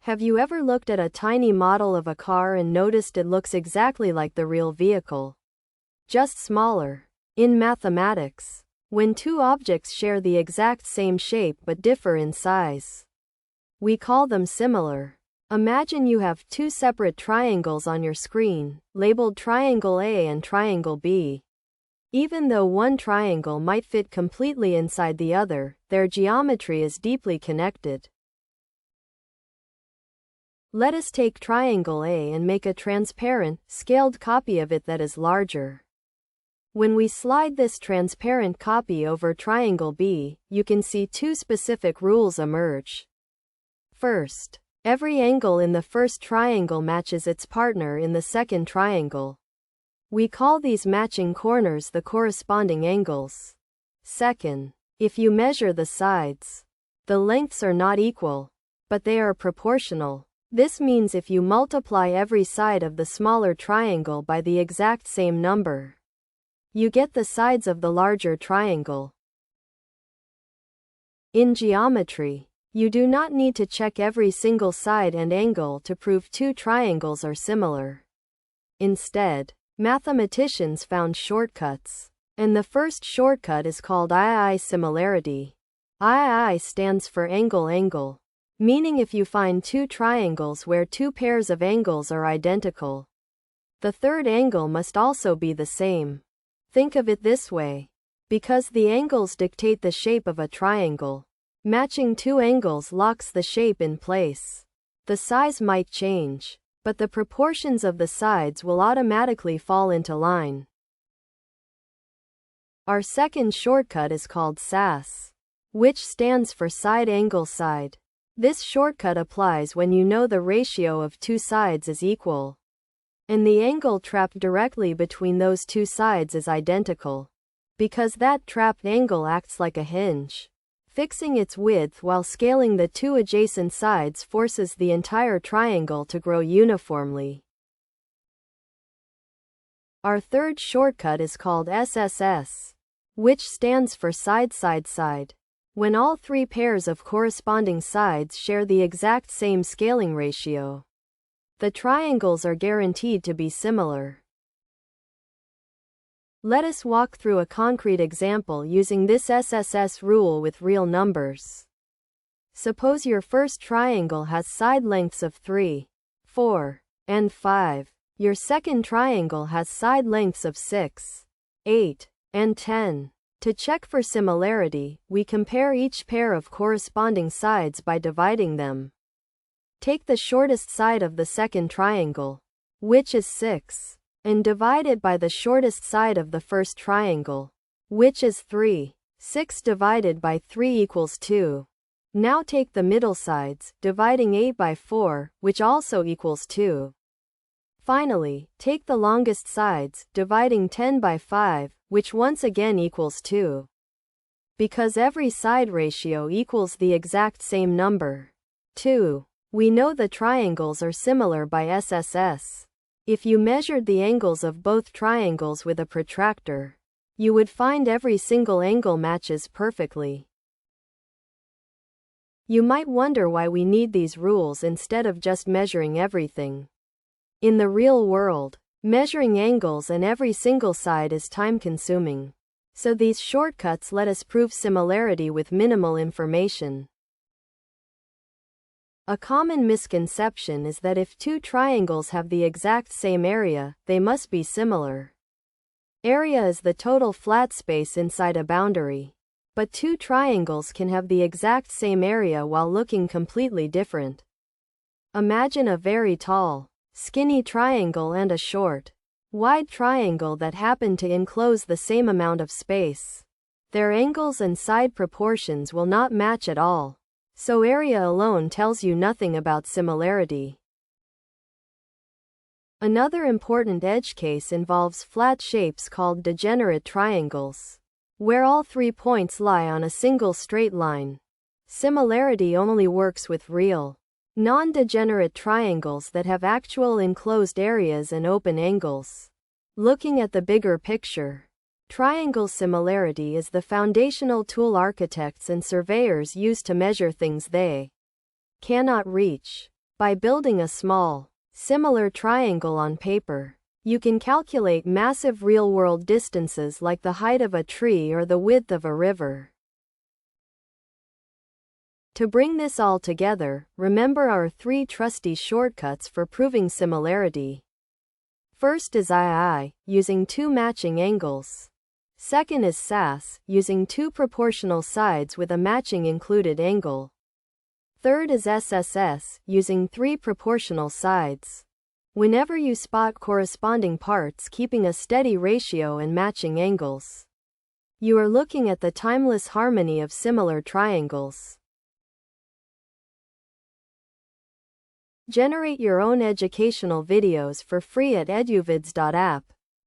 Have you ever looked at a tiny model of a car and noticed it looks exactly like the real vehicle? Just smaller. In mathematics, when two objects share the exact same shape but differ in size, we call them similar. Imagine you have two separate triangles on your screen, labeled Triangle A and Triangle B. Even though one triangle might fit completely inside the other, their geometry is deeply connected. Let us take Triangle A and make a transparent, scaled copy of it that is larger. When we slide this transparent copy over Triangle B, you can see two specific rules emerge. First, every angle in the first triangle matches its partner in the second triangle. We call these matching corners the corresponding angles. Second, if you measure the sides, the lengths are not equal, but they are proportional. This means if you multiply every side of the smaller triangle by the exact same number, you get the sides of the larger triangle. In geometry, you do not need to check every single side and angle to prove two triangles are similar. Instead, mathematicians found shortcuts. And the first shortcut is called II similarity. II stands for angle, meaning if you find two triangles where two pairs of angles are identical, the third angle must also be the same. Think of it this way. Because the angles dictate the shape of a triangle, matching two angles locks the shape in place. The size might change, but the proportions of the sides will automatically fall into line. Our second shortcut is called SAS, which stands for side angle side. This shortcut applies when you know the ratio of two sides is equal, and the angle trapped directly between those two sides is identical, because that trapped angle acts like a hinge. Fixing its width while scaling the two adjacent sides forces the entire triangle to grow uniformly. Our third shortcut is called SSS, which stands for side. When all three pairs of corresponding sides share the exact same scaling ratio, the triangles are guaranteed to be similar. Let us walk through a concrete example using this SSS rule with real numbers. Suppose your first triangle has side lengths of 3, 4, and 5. Your second triangle has side lengths of 6, 8, and 10. To check for similarity, we compare each pair of corresponding sides by dividing them. Take the shortest side of the second triangle, which is 6, and divide it by the shortest side of the first triangle, which is 3. 6 divided by 3 equals 2. Now take the middle sides, dividing 8 by 4, which also equals 2. Finally, take the longest sides, dividing 10 by 5, which once again equals 2. Because every side ratio equals the exact same number, 2, we know the triangles are similar by SSS. If you measured the angles of both triangles with a protractor, you would find every single angle matches perfectly. You might wonder why we need these rules instead of just measuring everything. In the real world, measuring angles and every single side is time-consuming. So these shortcuts let us prove similarity with minimal information. A common misconception is that if two triangles have the exact same area, they must be similar. Area is the total flat space inside a boundary. But two triangles can have the exact same area while looking completely different. Imagine a very tall, skinny triangle and a short, wide triangle that happen to enclose the same amount of space. Their angles and side proportions will not match at all. So area alone tells you nothing about similarity. Another important edge case involves flat shapes called degenerate triangles, where all 3 points lie on a single straight line. Similarity only works with real, non-degenerate triangles that have actual enclosed areas and open angles. Looking at the bigger picture, triangle similarity is the foundational tool architects and surveyors use to measure things they cannot reach. By building a small, similar triangle on paper, you can calculate massive real-world distances like the height of a tree or the width of a river. To bring this all together, remember our 3 trusty shortcuts for proving similarity. First is II, using 2 matching angles. Second is SAS, using 2 proportional sides with a matching included angle. Third is SSS, using 3 proportional sides. Whenever you spot corresponding parts keeping a steady ratio and matching angles, you are looking at the timeless harmony of similar triangles. Generate your own educational videos for free at eduvids.app.